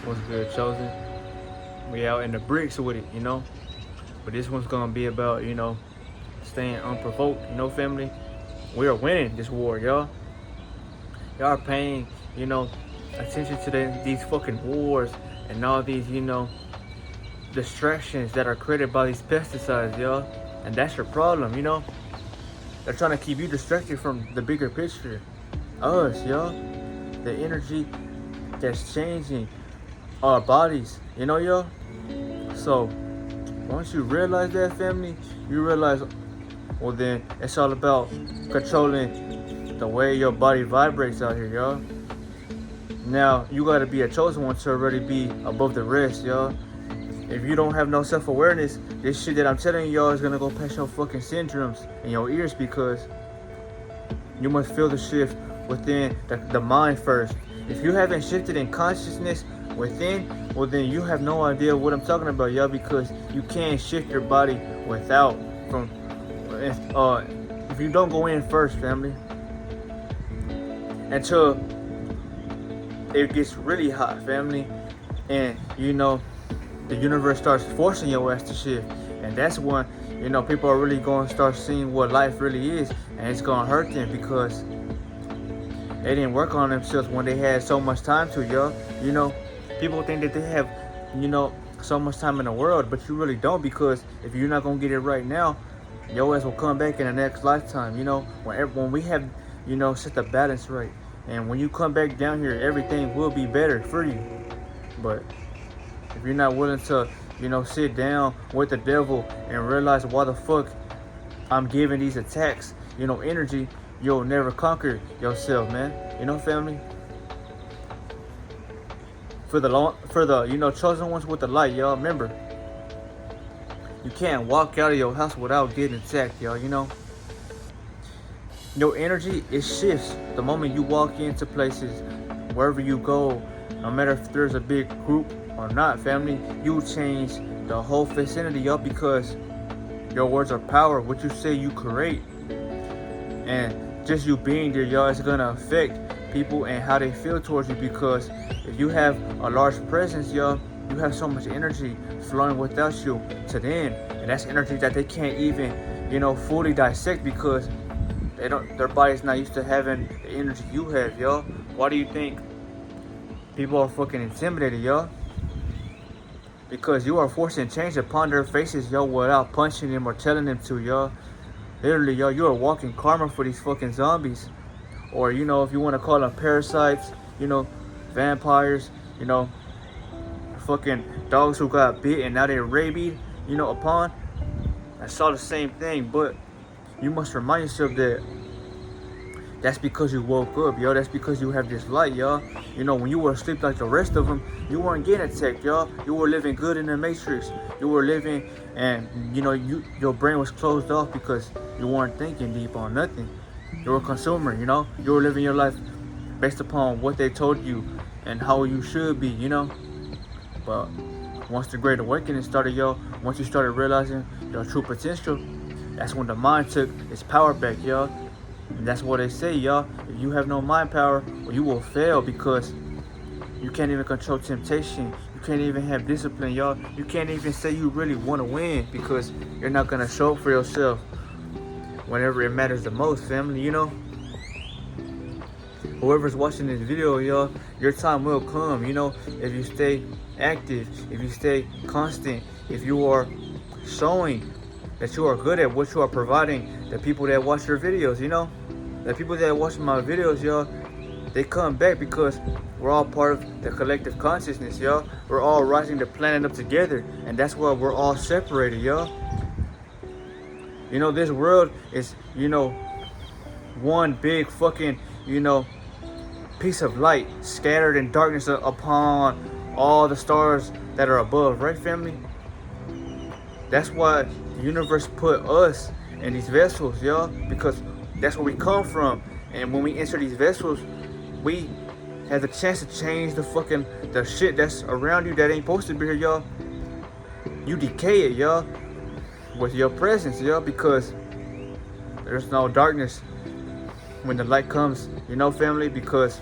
What's good, Chosen? We out in the bricks with it, But this one's gonna be about, staying unprovoked, family. We are winning this war, y'all. Y'all are paying, you know, attention to these fucking wars and all these, distractions that are created by these pesticides, y'all. And that's your problem. They're trying to keep you distracted from the bigger picture. Us, y'all. The energy that's changing our bodies, y'all. So once you realize that, family, you realize, well, then it's all about controlling the way your body vibrates out here, y'all. Now you gotta be a chosen one to already be above the rest, y'all. If you don't have no self-awareness, this shit that I'm telling y'all is gonna go past your fucking syndromes in your ears, because you must feel the shift within the mind first. If you haven't shifted in consciousness within, well, then you have no idea what I'm talking about, y'all, because you can't shift your body without if you don't go in first, family, until it gets really hot, family, and the universe starts forcing your ass to shift. And that's when people are really going to start seeing what life really is, and it's going to hurt them because they didn't work on themselves when they had so much time to, y'all. People think that they have so much time in the world, but you really don't, because if you're not going to get it right now, your ass will come back in the next lifetime. When we have set the balance right, and when you come back down here, everything will be better for you. But if you're not willing to sit down with the devil and realize why the fuck I'm giving these attacks energy, you'll never conquer yourself, man. Family, for the chosen ones with the light, y'all, remember, you can't walk out of your house without getting attacked, y'all. Your energy, it shifts the moment you walk into places. Wherever you go, no matter if there's a big group or not, family, you change the whole vicinity, y'all, because your words are power. What you say, you create. And just you being there, y'all, is gonna affect people and how they feel towards you, because if you have a large presence, y'all, you have so much energy flowing without you to them, and that's energy that they can't even fully dissect, because their body's not used to having the energy you have, y'all. Why do you think people are fucking intimidated, y'all? Because you are forcing change upon their faces, y'all, without punching them or telling them to, y'all. Literally, y'all, you are walking karma for these fucking zombies. Or, if you want to call them parasites, vampires, fucking dogs who got bit and now they're rabied, upon. That's all the same thing, but you must remind yourself that that's because you woke up, y'all. That's because you have this light, y'all. When you were asleep like the rest of them, you weren't getting attacked, y'all. You were living good in the matrix. You were living, and your brain was closed off because you weren't thinking deep on nothing. You were a consumer, You were living your life based upon what they told you and how you should be, But once the Great Awakening started, y'all, once you started realizing your true potential, that's when the mind took its power back, y'all. And that's what they say, y'all. If you have no mind power, well, you will fail, because you can't even control temptation. You can't even have discipline, y'all. You can't even say you really want to win, because you're not going to show up for yourself whenever it matters the most, family, Whoever's watching this video, y'all, your time will come, if you stay active, if you stay constant, if you are showing that you are good at what you are providing the people that watch your videos, The people that watch my videos, y'all, they come back because we're all part of the collective consciousness, y'all. We're all rising the planet up together, and that's why we're all separated, y'all. This world is, one big fucking, piece of light scattered in darkness upon all the stars that are above, right, family? That's why the universe put us in these vessels, y'all, because that's where we come from. And when we enter these vessels, we have the chance to change the shit that's around you that ain't supposed to be here, y'all. You decay it, y'all, with your presence, y'all, because there's no darkness when the light comes, family, because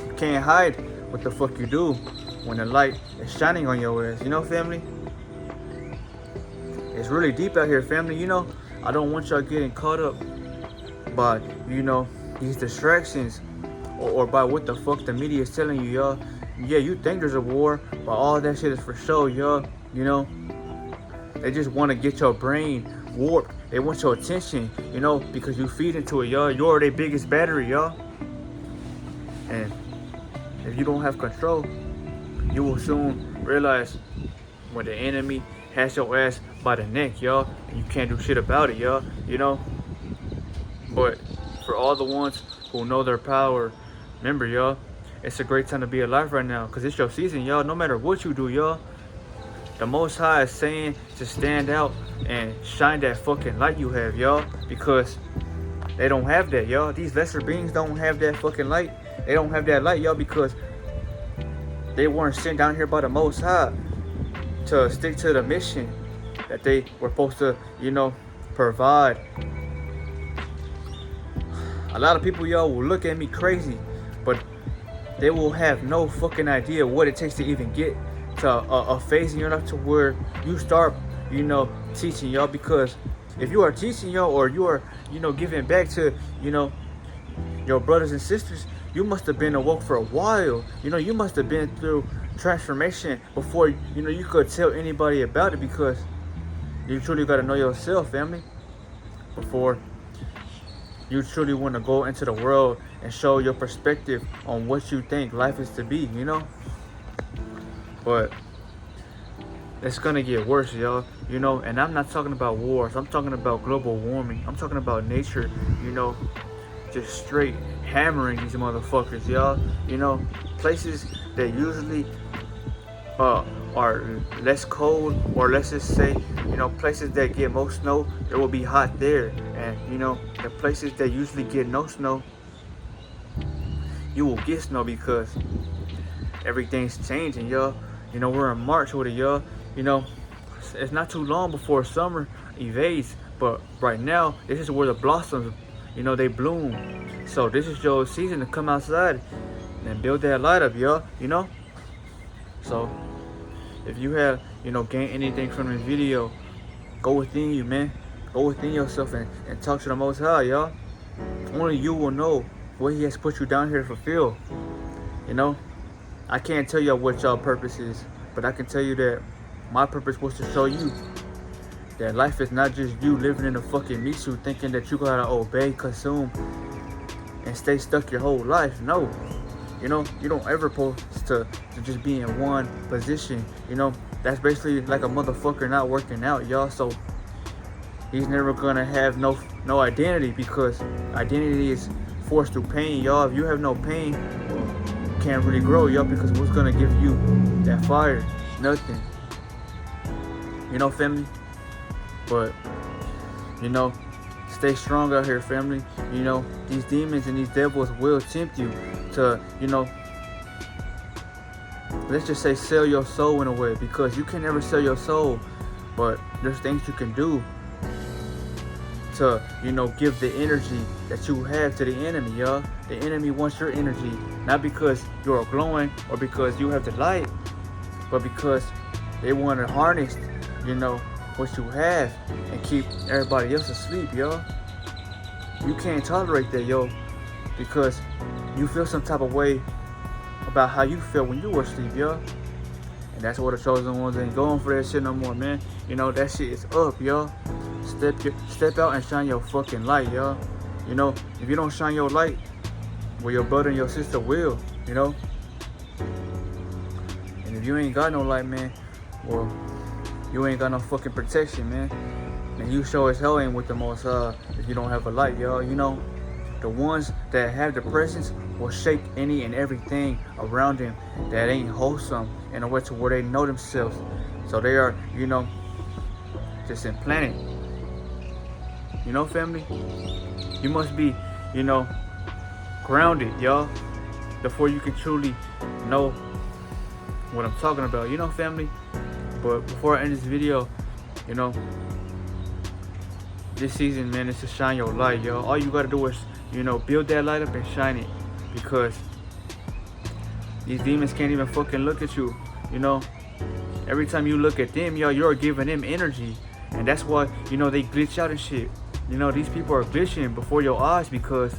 you can't hide what the fuck you do. when the light is shining on your ass. You know, family? It's really deep out here, family. You know, I don't want y'all getting caught up by, you know, these distractions or by what the fuck the media is telling you, y'all. Yeah, you think there's a war, but all that shit is for show, y'all. You know, they just want to get your brain warped. They want your attention, you know, because you feed into it, y'all. You're their biggest battery, y'all. And if you don't have control, you will soon realize when the enemy has your ass by the neck, y'all, and you can't do shit about it, y'all, you know. But for all the ones who know their power, remember, y'all, it's a great time to be alive right now, because it's your season, y'all. No matter what you do, y'all, the Most High is saying to stand out and shine that fucking light you have, y'all, because they don't have that, y'all. These lesser beings don't have that fucking light. They don't have that light, y'all, because they weren't sent down here by the Most High to stick to the mission that they were supposed to, you know, provide. A lot of people, y'all, will look at me crazy, but they will have no fucking idea what it takes to even get to a phase in your life to where you start, you know, teaching, y'all. Because if you are teaching, y'all, or you are, you know, giving back to, you know, your brothers and sisters, you must have been awoke for a while. You know, you must have been through transformation before, you know, you could tell anybody about it, because you truly got to know yourself, family, before you truly want to go into the world and show your perspective on what you think life is to be, you know. But it's gonna get worse, y'all, you know. And I'm not talking about wars. I'm talking about global warming. I'm talking about nature, you know, just straight hammering these motherfuckers, y'all. You know, places that usually are less cold, or let's just say, you know, places that get most snow, it will be hot there. And you know, the places that usually get no snow, you will get snow, because everything's changing, y'all. You know, we're in March with it, y'all. You know, it's not too long before summer evades, but right now, this is where the blossoms, you know, they bloom. So this is your season to come outside and build that light up, y'all, you know. So if you have, you know, gained anything from this video, go within you, man. Go within yourself and talk to the Most High, y'all. Only you will know what He has put you down here to fulfill, you know. I can't tell y'all what y'all purpose is, but I can tell you that my purpose was to show you that life is not just you living in a fucking meat suit thinking that you gotta obey, consume, and stay stuck your whole life. No. You know, you don't ever supposed to just be in one position. You know, that's basically like a motherfucker not working out, y'all. So he's never gonna have no identity, because identity is forced through pain, y'all. If you have no pain, well, you can't really grow, y'all, because what's gonna give you that fire? Nothing. You know, family? But, you know, stay strong out here, family. You know, these demons and these devils will tempt you to, you know, let's just say sell your soul in a way, because you can never sell your soul, but there's things you can do to, you know, give the energy that you have to the enemy, y'all. The enemy wants your energy, not because you're glowing or because you have the light, but because they want to harness, you know, what you have and keep everybody else asleep, y'all. You can't tolerate that, yo, because you feel some type of way about how you felt when you were asleep, y'all. And that's why the chosen ones ain't going for that shit no more, man. You know, that shit is up, y'all. Step out and shine your fucking light, y'all. You know, if you don't shine your light, well, your brother and your sister will, you know. And if you ain't got no light, man, well, you ain't got no fucking protection, man. And you sure as hell ain't with the Most if you don't have a light, y'all. You know, the ones that have the presence will shake any and everything around them that ain't wholesome in a way to where they know themselves. So they are, you know, just implanted. You know, family? You must be, you know, grounded, y'all, before you can truly know what I'm talking about. You know, family? But before I end this video, you know, this season, man, is to shine your light, y'all. All you gotta do is, you know, build that light up and shine it, because These demons can't even fucking look at you, you know. Every time you look at them, yo, you're giving them energy. And that's why, you know, they glitch out and shit. You know, these people are glitching before your eyes because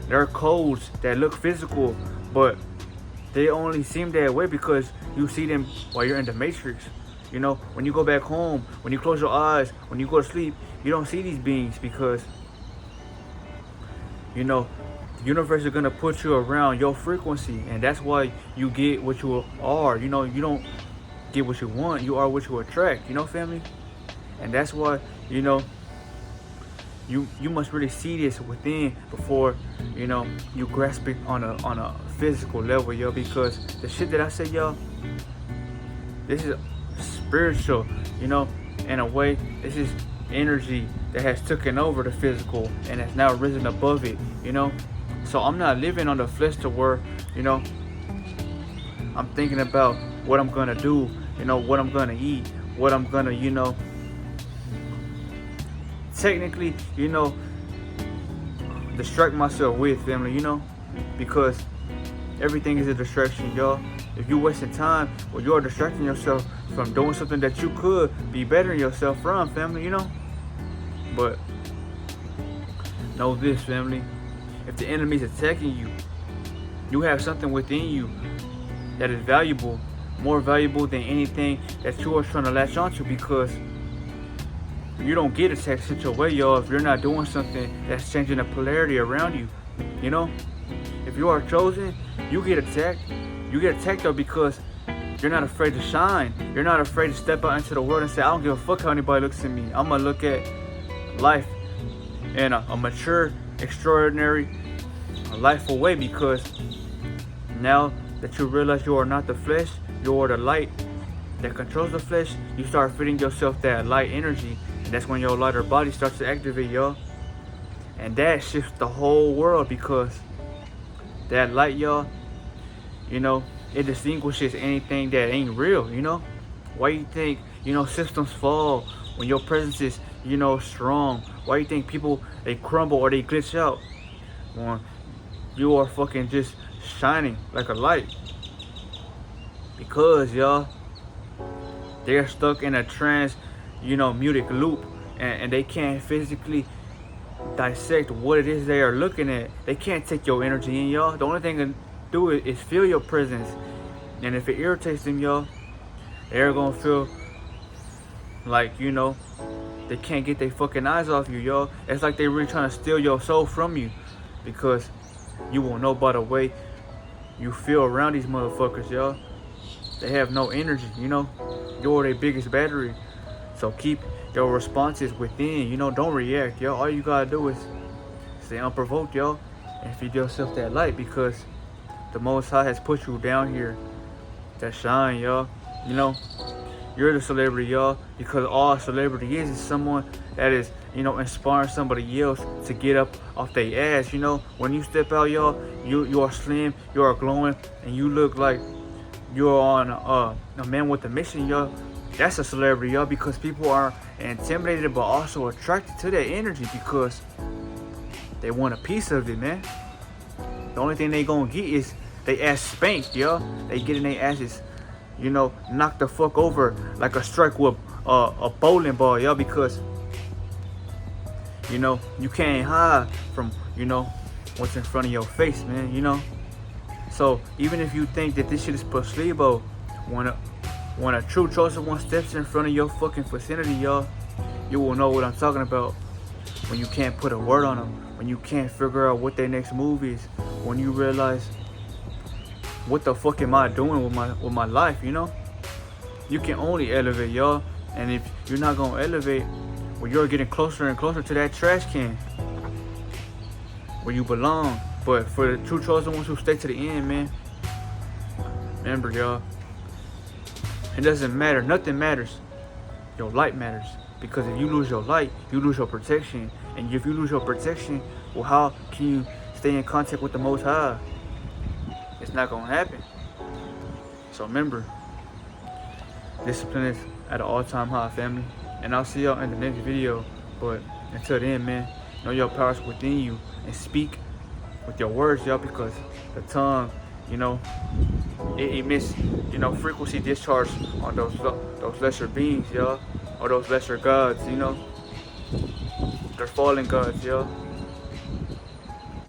there are codes that look physical, but they only seem that way because you see them while you're in the Matrix. You know, when you go back home, when you close your eyes, when you go to sleep, you don't see these beings because, you know, the universe is gonna put you around your frequency, and that's why you get what you are. You know, you don't get what you want, you are what you attract, you know, family? And that's why, you know, you must really see this within before, you know, you grasp it on a physical level, yo, because the shit that I say, y'all, this is spiritual, you know, in a way. This is energy that has taken over the physical and has now risen above it, you know. So I'm not living on the flesh to where, you know, I'm thinking about what I'm gonna do, you know, what I'm gonna eat, what I'm gonna, you know, technically, you know, distract myself with, family, you know, because everything is a distraction, y'all. If you're wasting time, well, you're distracting yourself from doing something that you could be bettering yourself from, family, you know. But know this, family, if the enemy's attacking you, you have something within you that is valuable, more valuable than anything that you are trying to latch onto, because you don't get attacked such a way, y'all, if you're not doing something that's changing the polarity around you, you know. If you are chosen, you get attacked. You get attacked, though, because you're not afraid to shine. You're not afraid to step out into the world and say, I don't give a fuck how anybody looks at me. I'm gonna look at life in a mature, extraordinary, lifeful way, because now that you realize you are not the flesh, you are the light that controls the flesh. You start feeding yourself that light energy, and that's when your lighter body starts to activate, y'all. And that shifts the whole world, because that light, y'all, you know, it distinguishes anything that ain't real, you know. Why you think, you know, systems fall when your presence is, you know, strong? Why you think people, they crumble or they glitch out when you are fucking just shining like a light? Because, y'all, they're stuck in a trans, you know, mutic loop, and they can't physically dissect what it is they are looking at. They can't take your energy in, y'all. The only thing to do is feel your presence, and if it irritates them, y'all, they're gonna feel like, you know, they can't get their fucking eyes off you, y'all. It's like they really trying to steal your soul from you, because you won't know by the way you feel around these motherfuckers, y'all. They have no energy, you know. You're their biggest battery. So keep your responses within, you know. Don't react, y'all. All you gotta do is stay unprovoked, y'all, and feed yourself that light, because the Most High has put you down here to shine, y'all. You know, you're the celebrity, y'all, because all a celebrity is someone that is, you know, inspiring somebody else to get up off their ass. You know, when you step out, y'all, you are slim, you are glowing, and you look like you're on a man with a mission, y'all. That's a celebrity, y'all, because people are intimidated but also attracted to that energy, because they want a piece of it, man. The only thing they gonna get is they ass spanked, y'all. They getting their asses, you know, knocked the fuck over like a strike with a bowling ball, y'all, because, you know, you can't hide from, you know, what's in front of your face, man, you know. So even if you think that this shit is placebo, when a true chosen one steps in front of your fucking vicinity, y'all, you will know what I'm talking about. When you can't put a word on them, when you can't figure out what their next move is, when you realize, what the fuck am I doing with my life, you know? You can only elevate, y'all. And if you're not gonna elevate, well, you're getting closer and closer to that trash can where you belong. But for the true chosen ones who stay to the end, man, remember, y'all, it doesn't matter. Nothing matters. Your light matters. Because if you lose your light, you lose your protection. And if you lose your protection, well, how can you stay in contact with the Most High? It's not gonna happen. So remember, discipline is at an all-time high, family. And I'll see y'all in the next video. But until then, man, know your powers within you and speak with your words, y'all, because the tongue You know, it emits, you know, frequency discharge on those lesser beings, yo, or those lesser gods, you know. They're fallen gods, yo.